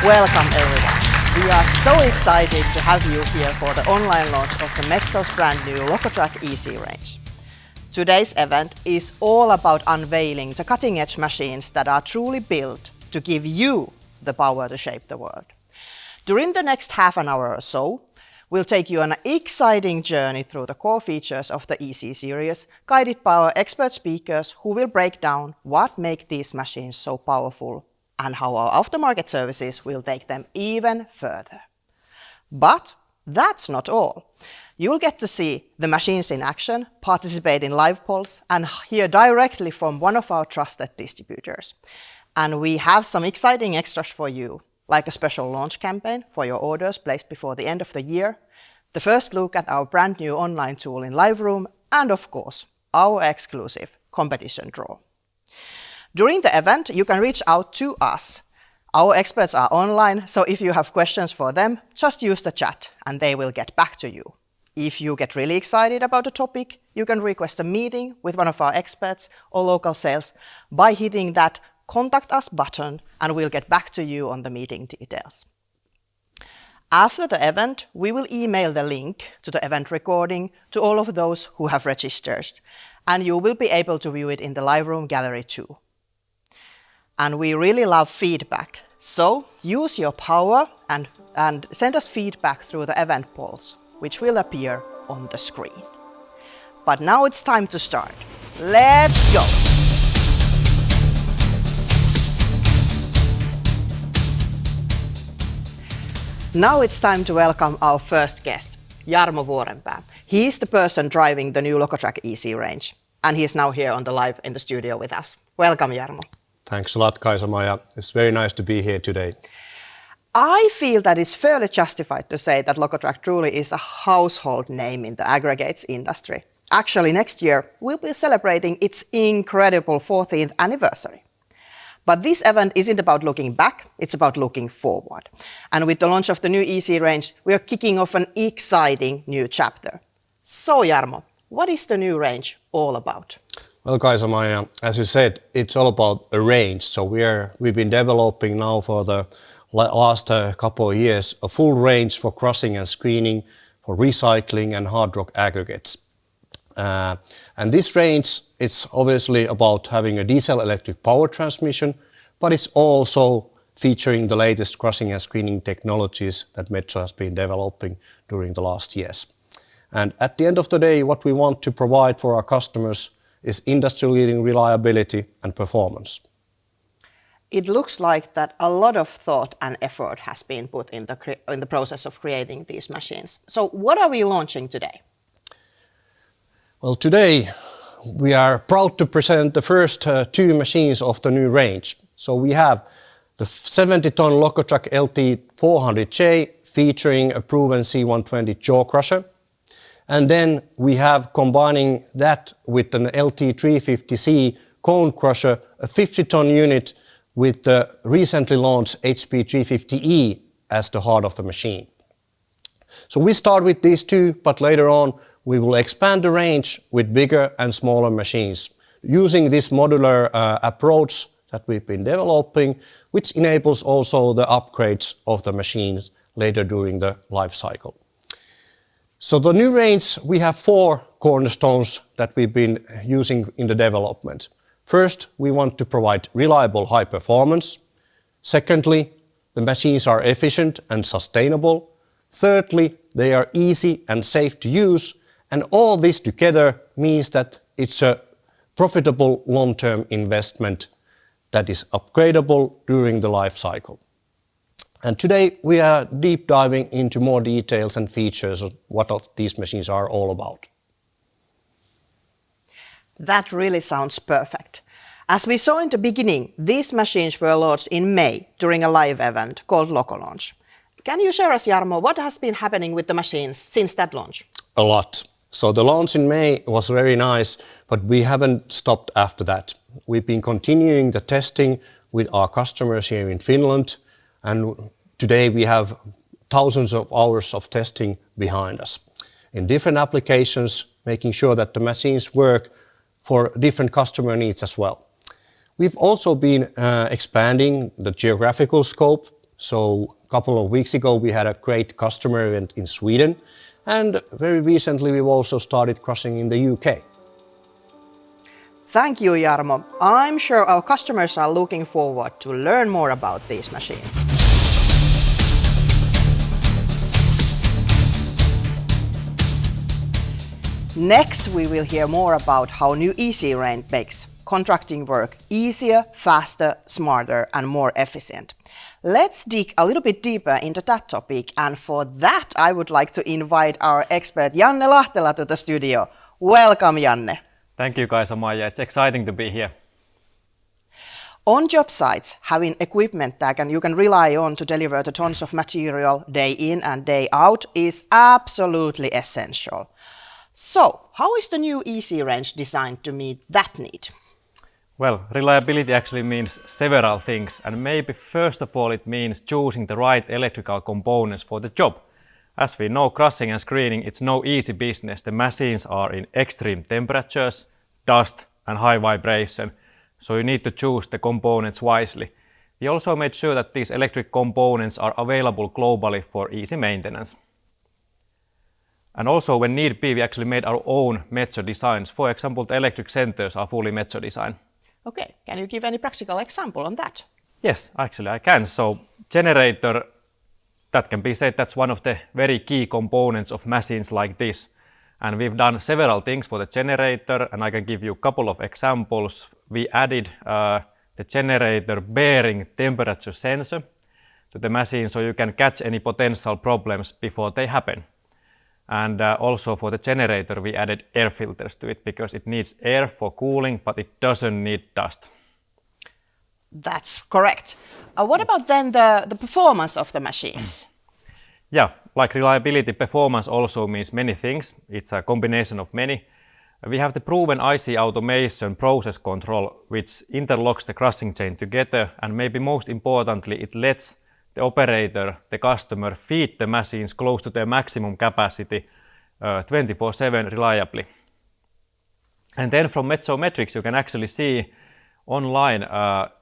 Welcome everyone. We are so excited to have you here for the online launch of the Metso's brand new Lokotrack EC range. Today's event is all about unveiling the cutting-edge machines that are truly built to give you the power to shape the world. During the next half an hour or so, we'll take you on an exciting journey through the core features of the EC series, guided by our expert speakers who will break down what makes these machines so powerful and how our aftermarket services will take them even further. But that's not all. You'll get to see the machines in action, participate in live polls, and hear directly from one of our trusted distributors. And we have some exciting extras for you, like a special launch campaign for your orders placed before the end of the year, the first look at our brand new online tool in Live Room, and of course, our exclusive competition draw. During the event, you can reach out to us. Our experts are online, so if you have questions for them, just use the chat and they will get back to you. If you get really excited about a topic, you can request a meeting with one of our experts or local sales by hitting that Contact Us button, and we'll get back to you on the meeting details. After the event, we will email the link to the event recording to all of those who have registered, and you will be able to view it in the Live Room gallery too. And we really love feedback, so use your power and send us feedback through the event polls, which will appear on the screen. But now it's time to start. Let's go! Now it's time to welcome our first guest, Jarmo Vuorenpää. He is the person driving the new Lokotrack EC range, and he is now here on the live in the studio with us. Welcome, Jarmo. Thanks a lot, Kaisa-Maja. It's very nice to be here today. I feel that it's fairly justified to say that Lokotrack truly is a household name in the aggregates industry. Actually, next year we'll be celebrating its incredible 14th anniversary. But this event isn't about looking back, it's about looking forward. And with the launch of the new EC range, we are kicking off an exciting new chapter. So Jarmo, what is the new range all about? Well, Kaisa-Maja, as you said, it's all about a range. So we've been developing now for the last couple of years a full range for crushing and screening, for recycling and hard rock aggregates. And this range, it's obviously about having a diesel electric power transmission, but it's also featuring the latest crushing and screening technologies that Metso has been developing during the last years. And at the end of the day, what we want to provide for our customers is industry-leading reliability and performance. It looks like that a lot of thought and effort has been put in the process of creating these machines. So what are we launching today? Well, today we are proud to present the first two machines of the new range. So we have the 70-ton Lokotrack LT400J featuring a proven C120 jaw crusher. And then we have combining that with an LT350C cone crusher, a 50-ton unit with the recently launched HP350E as the heart of the machine. So we start with these two, but later on we will expand the range with bigger and smaller machines, using this modular approach that we've been developing, which enables also the upgrades of the machines later during the life cycle. So the new range, we have four cornerstones that we've been using in the development. First, we want to provide reliable high performance. Secondly, the machines are efficient and sustainable. Thirdly, they are easy and safe to use. And all this together means that it's a profitable long-term investment that is upgradable during the life cycle. And today we are deep diving into more details and features of what these machines are all about. That really sounds perfect. As we saw in the beginning, these machines were launched in May during a live event called Loko Launch. Can you share us, Jarmo, what has been happening with the machines since that launch? A lot. So the launch in May was very nice, but we haven't stopped after that. We've been continuing the testing with our customers here in Finland, and today we have thousands of hours of testing behind us in different applications, making sure that the machines work for different customer needs as well. We've also been expanding the geographical scope So a couple of weeks ago we had a great customer event in Sweden, and very recently we've also started crushing in the UK. Thank you, Jarmo. I'm sure our customers are looking forward to learn more about these machines. Next, we will hear more about how new EC range makes contracting work easier, faster, smarter, and more efficient. Let's dig a little bit deeper into that topic, and for that I would like to invite our expert Janne Lahtela to the studio. Welcome, Janne. Thank you, Kaisa-Maija. It's exciting to be here. On job sites, having equipment that you can rely on to deliver the tons of material day in and day out is absolutely essential. So, how is the new EC range designed to meet that need? Well, reliability actually means several things, and maybe first of all it means choosing the right electrical components for the job. As we know, crushing and screening, it's no easy business. The machines are in extreme temperatures, dust and high vibration, so you need to choose the components wisely. We also made sure that these electric components are available globally for easy maintenance. And also when need be, we actually made our own Metso designs. For example, the electric centers are fully Metso design. Okay, can you give any practical example on that? Yes, actually I can. So generator, that can be said that's one of the very key components of machines like this. And we've done several things for the generator, and I can give you a couple of examples. We added the generator bearing temperature sensor to the machine so you can catch any potential problems before they happen. And also for the generator we added air filters to it because it needs air for cooling, but it doesn't need dust. That's correct. What about then the performance of the machines? Yeah, like reliability, performance also means many things. It's a combination of many. We have the proven IC automation process control, which interlocks the crushing chain together, and maybe most importantly, it lets the operator, the customer, feed the machines close to their maximum capacity 24/7 reliably. And then from Metso metrics you can actually see online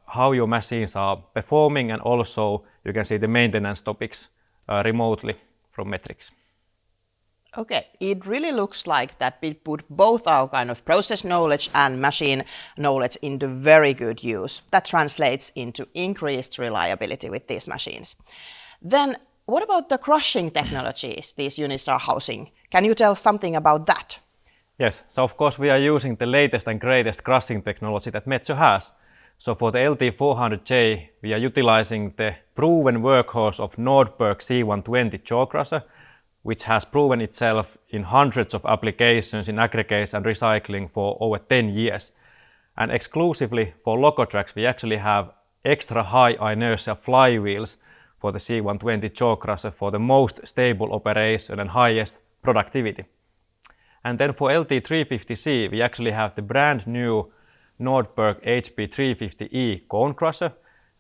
how your machines are performing, and also you can see the maintenance topics remotely from metrics. Okay, it really looks like that we put both our kind of process knowledge and machine knowledge into very good use. That translates into increased reliability with these machines. Then, what about the crushing technologies these units are housing? Can you tell something about that? Yes, so of course we are using the latest and greatest crushing technology that Metso has. So for the LT400J, we are utilizing the proven workhorse of Nordberg C120 jaw crusher, which has proven itself in hundreds of applications in aggregates and recycling for over 10 years. And exclusively for Lokotracks, we actually have extra high inertia flywheels for the C120 jaw crusher for the most stable operation and highest productivity. And then for LT350C, we actually have the brand new Nordberg HP350E cone crusher,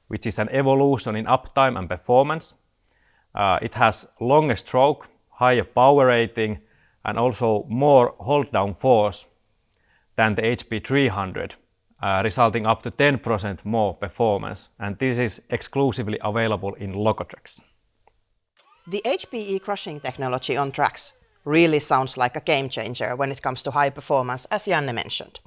which is an evolution in uptime and performance. It has longer stroke, higher power rating, and also more hold down force than the HP300, resulting up to 10% more performance. And this is exclusively available in Lokotracks. The HPE crushing technology on tracks really sounds like a game changer when it comes to high performance, as Janne mentioned.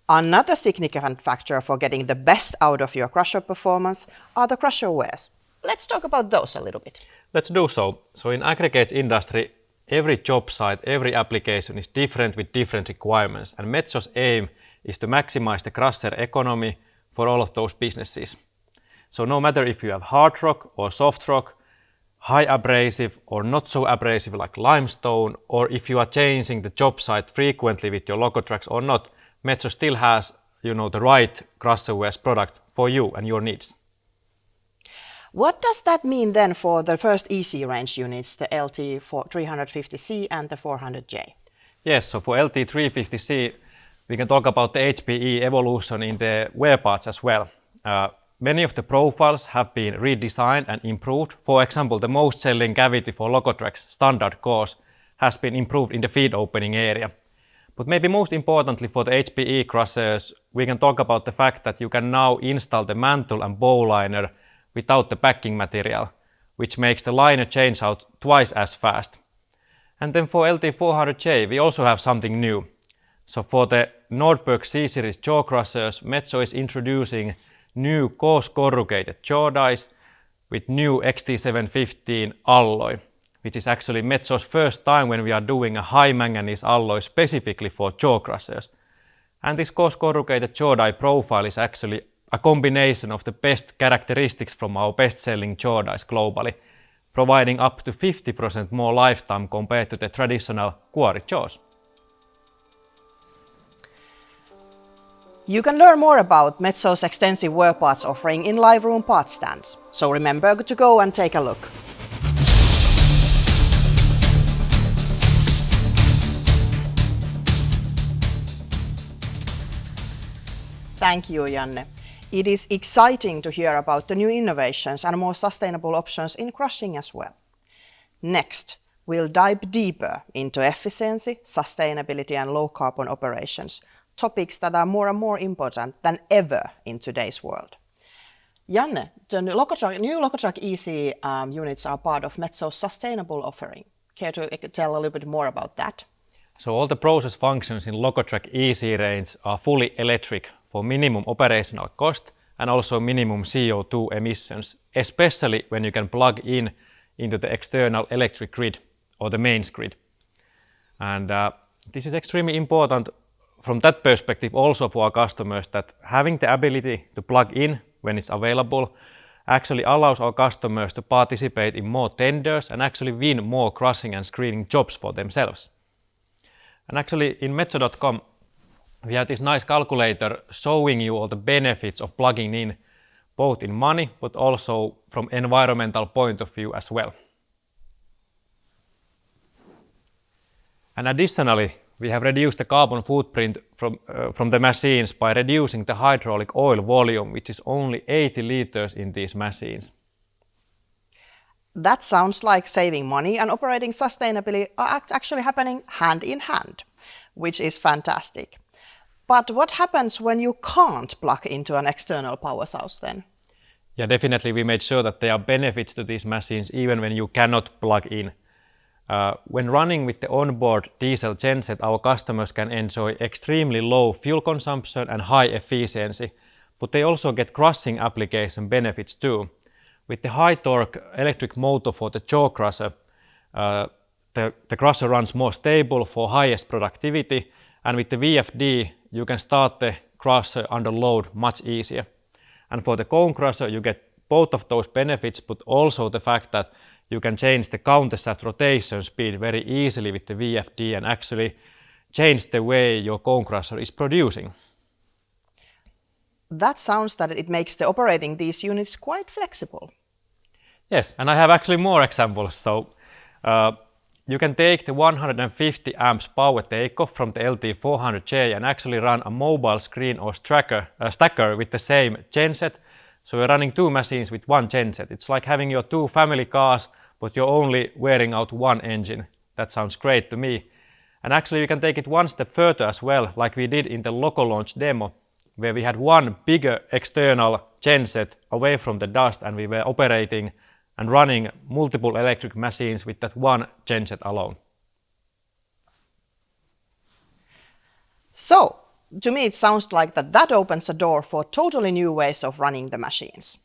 Another significant factor for getting the best out of your crusher performance are the crusher wears. Let's talk about those a little bit. Let's do so. So in aggregates industry, every job site, every application is different with different requirements, and Metso's aim is to maximize the crusher economy for all of those businesses. So no matter if you have hard rock or soft rock, high abrasive or not so abrasive like limestone, or if you are changing the job site frequently with your Lokotracks or not, Metso still has, the right crusher wears product for you and your needs. What does that mean then for the first EC range units, the LT350C and the 400J? Yes, so for LT350C, we can talk about the HPE evolution in the wear parts as well. Many of the profiles have been redesigned and improved. For example, the most selling cavity for Lokotrack's standard course has been improved in the feed opening area. But maybe most importantly for the HPE crushers, we can talk about the fact that you can now install the mantle and bow liner without the backing material, which makes the liner change out twice as fast. And then for LT400J we also have something new. So for the Nordberg C-Series jaw crushers, Metso is introducing new coarse corrugated jaw dies with new XT715 alloy, which is actually Metso's first time when we are doing a high manganese alloy specifically for jaw crushers. And this coarse corrugated jaw die profile is actually a combination of the best characteristics from our best-selling jaw dies globally, providing up to 50% more lifetime compared to the traditional quarry jaws. You can learn more about Metso's extensive work parts offering in live room part stands, so remember to go and take a look. Thank you, Janne. It is exciting to hear about the new innovations and more sustainable options in crushing as well. Next, we'll dive deeper into efficiency, sustainability and low carbon operations, topics that are more and more important than ever in today's world. Janne, the new Lokotrack EC units are part of Metso's sustainable offering. Care to tell a little bit more about that? So all the process functions in Lokotrack EC range are fully electric for minimum operational cost and also minimum CO2 emissions, especially when you can plug in into the external electric grid or the mains grid. And this is extremely important from that perspective also for our customers, that having the ability to plug in when it's available actually allows our customers to participate in more tenders and actually win more crushing and screening jobs for themselves. And actually in Metso.com we have this nice calculator showing you all the benefits of plugging in, both in money but also from environmental point of view as well. And additionally, we have reduced the carbon footprint from the machines by reducing the hydraulic oil volume, which is only 80 liters in these machines. That sounds like saving money and operating sustainably are actually happening hand in hand, which is fantastic. But what happens when you can't plug into an external power source then? Yeah, definitely we made sure that there are benefits to these machines even when you cannot plug in. When running with the onboard diesel genset, our customers can enjoy extremely low fuel consumption and high efficiency, but they also get crushing application benefits too. With the high torque electric motor for the jaw crusher, the crusher runs more stable for highest productivity, and with the VFD you can start the crusher under load much easier. And for the cone crusher you get both of those benefits, but also the fact that you can change the countershaft rotation speed very easily with the VFD and actually change the way your cone crusher is producing. That sounds that it makes the operating these units quite flexible. Yes, and I have actually more examples. So you can take the 150 amps power takeoff from the LT400J and actually run a mobile screen or stacker with the same genset. So you're running two machines with one genset. It's like having your two family cars, but you're only wearing out one engine. That sounds great to me. And actually you can take it one step further as well, like we did in the Loco launch demo, where we had one bigger external genset away from the dust and we were operating and running multiple electric machines with that one genset alone. So, to me it sounds like that opens a door for totally new ways of running the machines.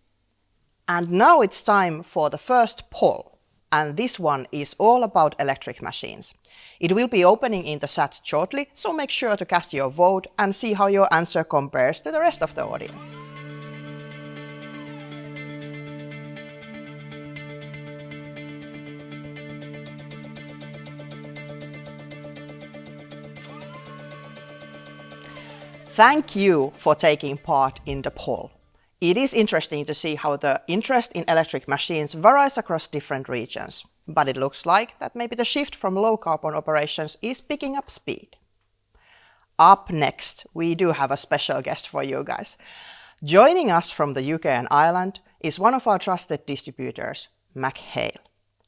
And now it's time for the first poll. And this one is all about electric machines. It will be opening in the chat shortly, so make sure to cast your vote and see how your answer compares to the rest of the audience. Thank you for taking part in the poll. It is interesting to see how the interest in electric machines varies across different regions, but it looks like that maybe the shift from low carbon operations is picking up speed. Up next, we do have a special guest for you guys. Joining us from the UK and Ireland is one of our trusted distributors, McHale.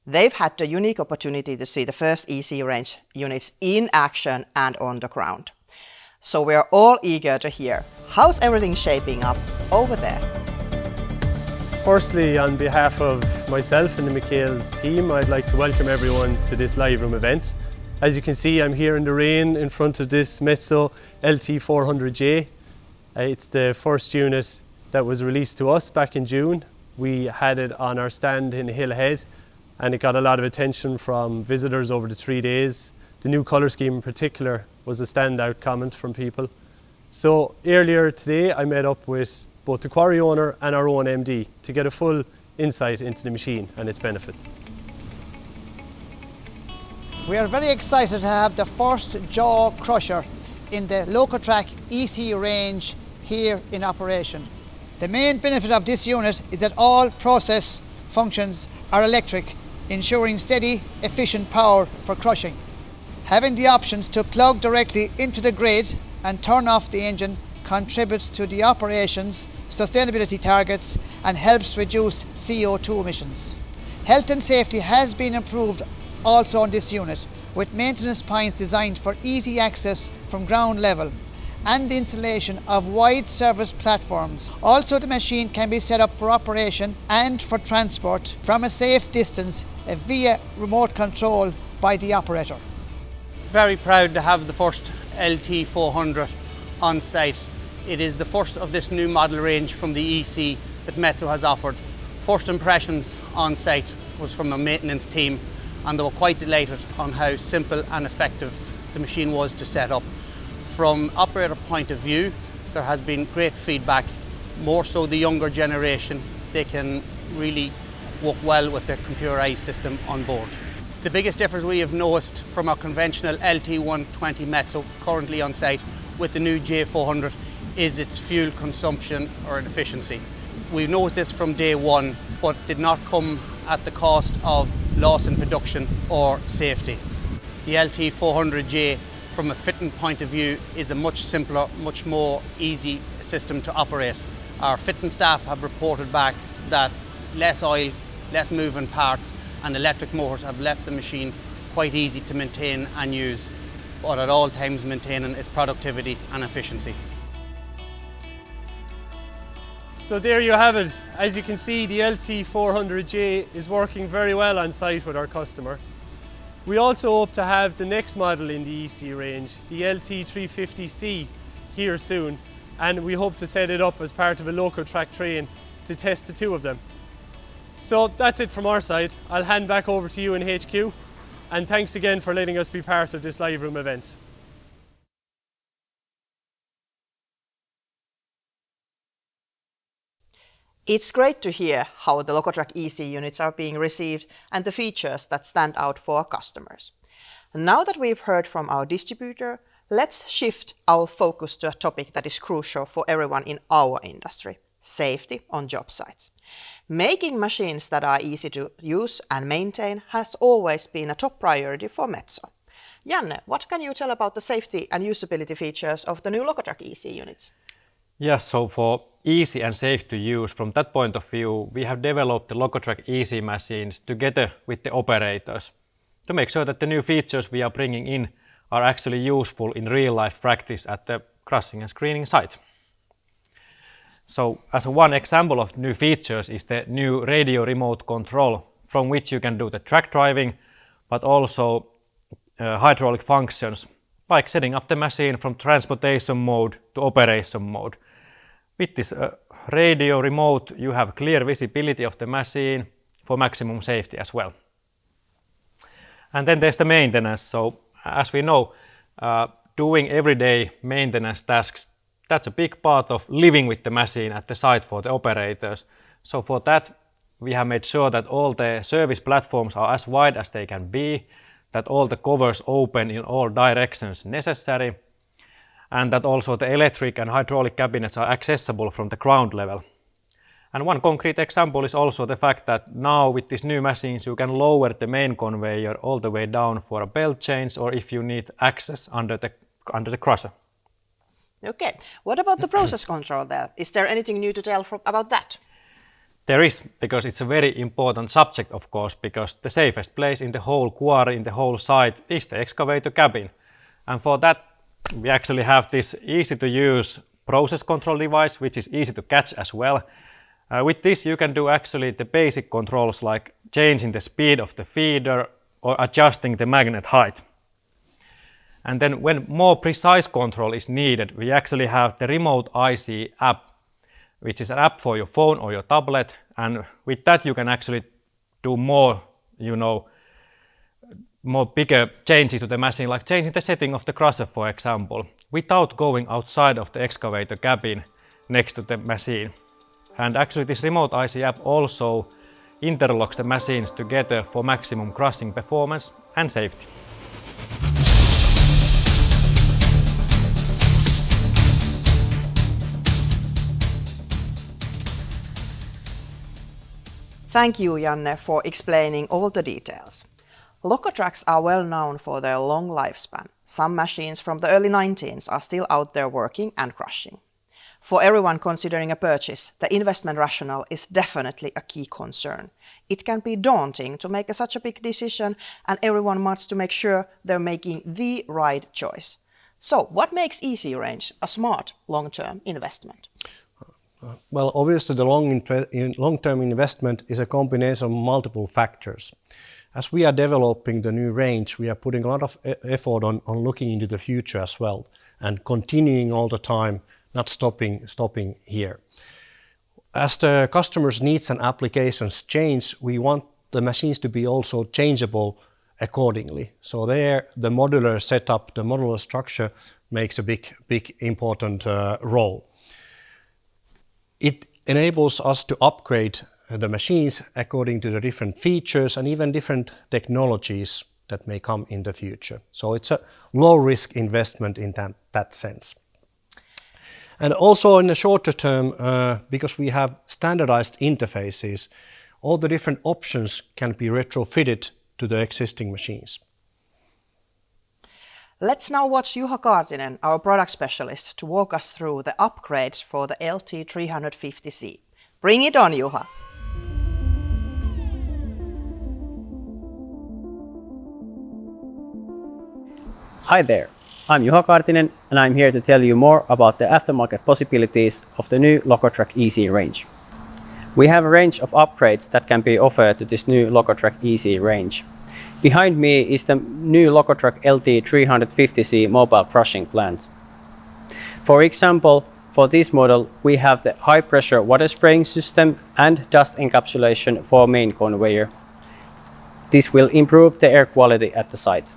They've had the unique opportunity to see the first EC range units in action and on the ground. So we're all eager to hear, how's everything shaping up over there? Firstly, on behalf of myself and the McHale's team, I'd like to welcome everyone to this live room event. As you can see, I'm here in the rain in front of this Metso LT400J. It's the first unit that was released to us back in June. We had it on our stand in Hillhead and it got a lot of attention from visitors over the 3 days. The new colour scheme in particular was a standout comment from people. So earlier today I met up with both the quarry owner and our own MD to get a full insight into the machine and its benefits. We are very excited to have the first jaw crusher in the Lokotrack EC range here in operation. The main benefit of this unit is that all process functions are electric, ensuring steady, efficient power for crushing. Having the options to plug directly into the grid and turn off the engine contributes to the operation's sustainability targets and helps reduce CO2 emissions. Health and safety has been improved also on this unit, with maintenance points designed for easy access from ground level and the installation of wide service platforms. Also, the machine can be set up for operation and for transport from a safe distance via remote control by the operator. Very proud to have the first LT400 on site. It is the first of this new model range from the EC that Metso has offered. First impressions on site was from the maintenance team, and they were quite delighted on how simple and effective the machine was to set up. From operator point of view, there has been great feedback, more so the younger generation. They can really work well with the computerized system on board. The biggest difference we have noticed from our conventional LT120 Metso currently on site with the new J400 is its fuel consumption or efficiency. We've noticed this from day one, but did not come at the cost of loss in production or safety. The LT400J, from a fitting point of view, is a much simpler, much more easy system to operate. Our fitting staff have reported back that less oil, less moving parts and electric motors have left the machine quite easy to maintain and use, but at all times maintaining its productivity and efficiency. So there you have it. As you can see, the LT400J is working very well on site with our customer. We also hope to have the next model in the EC range, the LT350C, here soon, and we hope to set it up as part of a Lokotrack train to test the two of them. So that's it from our side. I'll hand back over to you in HQ, and thanks again for letting us be part of this live room event. It's great to hear how the Lokotrack EC units are being received and the features that stand out for our customers. Now that we've heard from our distributor, let's shift our focus to a topic that is crucial for everyone in our industry: safety on job sites. Making machines that are easy to use and maintain has always been a top priority for Metso. Janne, what can you tell about the safety and usability features of the new Lokotrack EC units? Yes, so for easy and safe to use, from that point of view, we have developed the Lokotrack EC machines together with the operators to make sure that the new features we are bringing in are actually useful in real-life practice at the crushing and screening site. So, as one example of new features is the new radio remote control, from which you can do the track driving, but also hydraulic functions, like setting up the machine from transportation mode to operation mode. With this radio remote, you have clear visibility of the machine for maximum safety as well. And then there's the maintenance. So, as we know, doing everyday maintenance tasks, that's a big part of living with the machine at the site for the operators. So for that, we have made sure that all the service platforms are as wide as they can be, that all the covers open in all directions necessary, and that also the electric and hydraulic cabinets are accessible from the ground level. And one concrete example is also the fact that now with these new machines you can lower the main conveyor all the way down for a belt change, or if you need access under the crusher. Okay, what about the process control there? Is there anything new to tell about that? There is, because it's a very important subject, of course, because the safest place in the whole quarry, in the whole site, is the excavator cabin. And for that, we actually have this easy to use process control device, which is easy to catch as well. With this you can do actually the basic controls like changing the speed of the feeder or adjusting the magnet height. And then when more precise control is needed, we actually have the remote IC app, which is an app for your phone or your tablet, and with that you can actually do more, more bigger changes to the machine, like changing the setting of the crusher, for example, without going outside of the excavator cabin next to the machine. And actually this remote IC app also interlocks the machines together for maximum crushing performance and safety. Thank you, Janne, for explaining all the details. Lokotracks are well known for their long lifespan. Some machines from the early 19s are still out there working and crushing. For everyone considering a purchase, the investment rationale is definitely a key concern. It can be daunting to make such a big decision, and everyone wants to make sure they're making the right choice. So, what makes EC Range a smart long-term investment? Well, obviously the long-term investment is a combination of multiple factors. As we are developing the new range, we are putting a lot of effort on looking into the future as well and continuing all the time, not stopping here. As the customers' needs and applications change, we want the machines to be also changeable accordingly. So there, the modular setup, the modular structure makes a big important role. It enables us to upgrade the machines according to the different features and even different technologies that may come in the future. So it's a low-risk investment in that sense. And also in the shorter term, because we have standardized interfaces, all the different options can be retrofitted to the existing machines. Let's now watch Juha Kaartinen, our product specialist, to walk us through the upgrades for the LT400J. Bring it on, Juha! Hi there, I'm Juha Kaartinen and I'm here to tell you more about the aftermarket possibilities of the new Lokotrack EC range. We have a range of upgrades that can be offered to this new Lokotrack EC range. Behind me is the new Lokotrack LT400J mobile crushing plant. For example, for this model we have the high pressure water spraying system and dust encapsulation for main conveyor. This will improve the air quality at the site.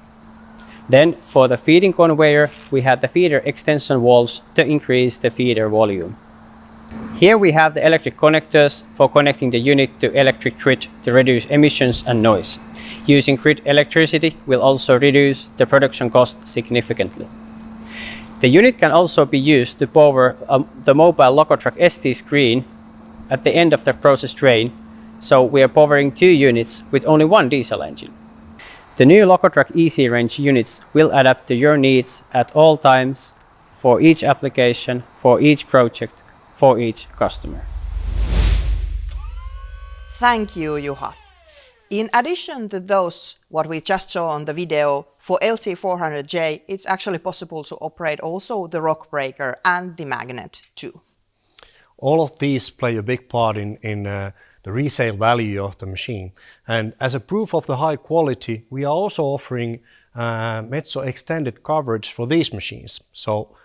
Then for the feeding conveyor we have the feeder extension walls to increase the feeder volume. Here we have the electric connectors for connecting the unit to electric grid to reduce emissions and noise. Using grid electricity will also reduce the production cost significantly. The unit can also be used to power the mobile Lokotrack ST screen at the end of the process train, so we are powering 2 units with only 1 diesel engine. The new Lokotrack EC range units will adapt to your needs at all times, for each application, for each project, for each customer. Thank you, Juha. In addition to those what we just saw on the video, for LT400J it's actually possible to operate also the rock breaker and the magnet too. All of these play a big part in the resale value of the machine. And as a proof of the high quality, we are also offering Metso extended coverage for these machines. So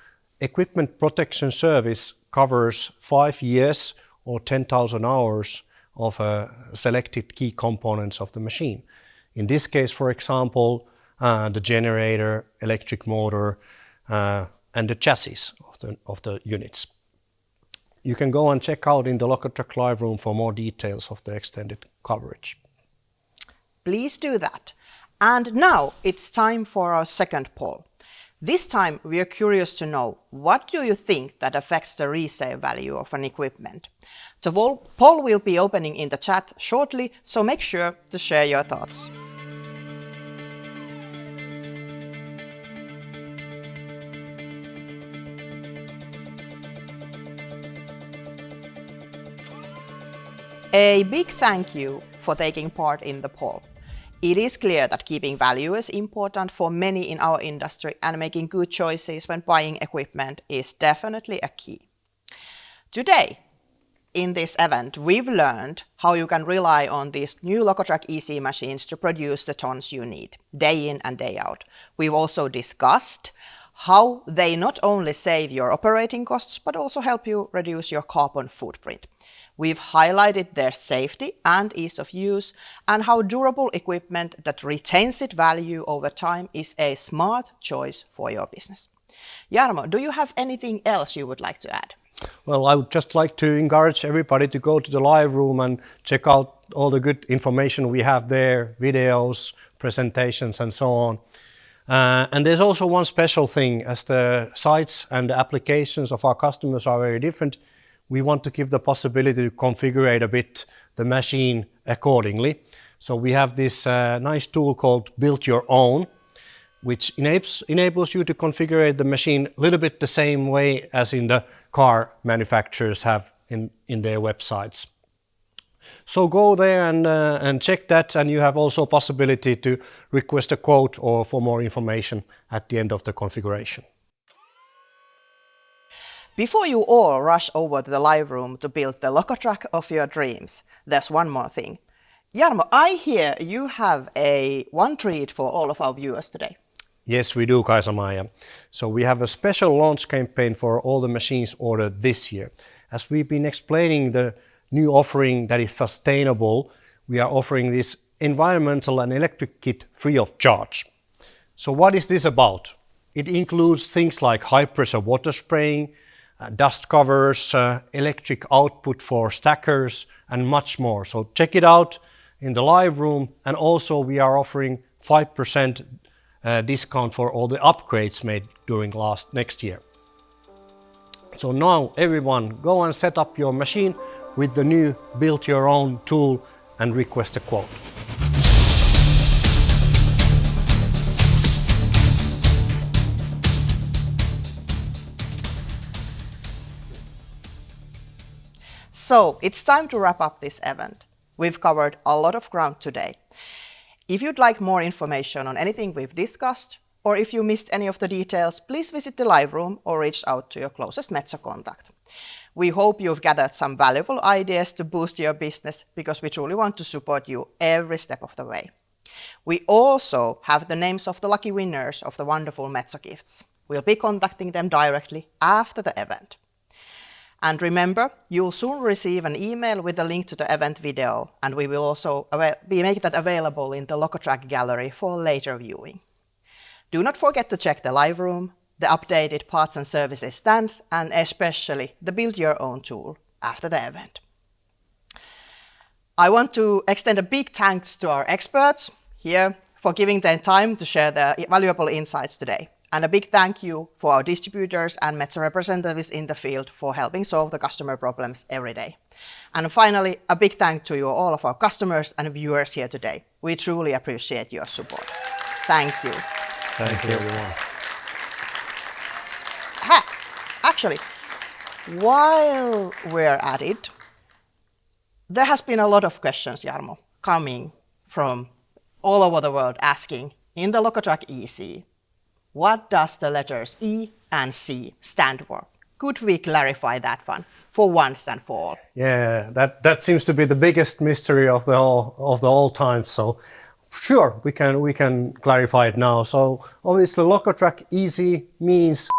equipment protection service covers 5 years or 10,000 hours of selected key components of the machine. In this case, for example, the generator, electric motor, and the chassis of the units. You can go and check out in the Lokotrack Live room for more details of the extended coverage. Please do that. And now it's time for our second poll. This time we are curious to know, what do you think that affects the resale value of an equipment? The poll will be opening in the chat shortly, so make sure to share your thoughts. A big thank you for taking part in the poll. It is clear that keeping value is important for many in our industry, and making good choices when buying equipment is definitely a key. Today, in this event, we've learned how you can rely on these new Lokotrack EC machines to produce the tons you need, day in and day out. We've also discussed how they not only save your operating costs, but also help you reduce your carbon footprint. We've highlighted their safety and ease of use, and how durable equipment that retains its value over time is a smart choice for your business. Jarmo, do you have anything else you would like to add? Well, I would just like to encourage everybody to go to the live room and check out all the good information we have there, videos, presentations and so on. And there's also one special thing, as the sites and the applications of our customers are very different, we want to give the possibility to configure a bit the machine accordingly. So we have this nice tool called Build Your Own, which enables you to configure the machine a little bit the same way as in the car manufacturers have in their websites. So go there and check that, and you have also possibility to request a quote or for more information at the end of the configuration. Before you all rush over to the live room to build the Lokotrack of your dreams, there's one more thing. Jarmo, I hear you have one treat for all of our viewers today. Yes, we do, Kaisa-Maija. So we have a special launch campaign for all the machines ordered this year. As we've been explaining the new offering that is sustainable, we are offering this environmental and electric kit free of charge. So what is this about? It includes things like high pressure water spraying, dust covers, electric output for stackers and much more. So check it out in the live room, and also we are offering 5% discount for all the upgrades made during next year. So now everyone go and set up your machine with the new Build Your Own tool and request a quote. So it's time to wrap up this event. We've covered a lot of ground today. If you'd like more information on anything we've discussed, or if you missed any of the details, please visit the live room or reach out to your closest Metso contact. We hope you've gathered some valuable ideas to boost your business, because we truly want to support you every step of the way. We also have the names of the lucky winners of the wonderful Metso gifts. We'll be contacting them directly after the event. And remember, you'll soon receive an email with a link to the event video, and we will also make that available in the Lokotrack gallery for later viewing. Do not forget to check the live room, the updated parts and services stands, and especially the Build Your Own tool after the event. I want to extend a big thanks to our experts here for giving their time to share their valuable insights today. And a big thank you for our distributors and Metso representatives in the field for helping solve the customer problems every day. And finally, a big thank to you, all of our customers and viewers here today. We truly appreciate your support. Thank you. Thank you, everyone. Actually, while we're at it, there has been a lot of questions, Jarmo, coming from all over the world asking in the Lokotrack EC, what does the letters E and C stand for? Could we clarify that one for once and for all? Yeah, that seems to be the biggest mystery of the whole time. So sure, we can clarify it now. So obviously Lokotrack EC means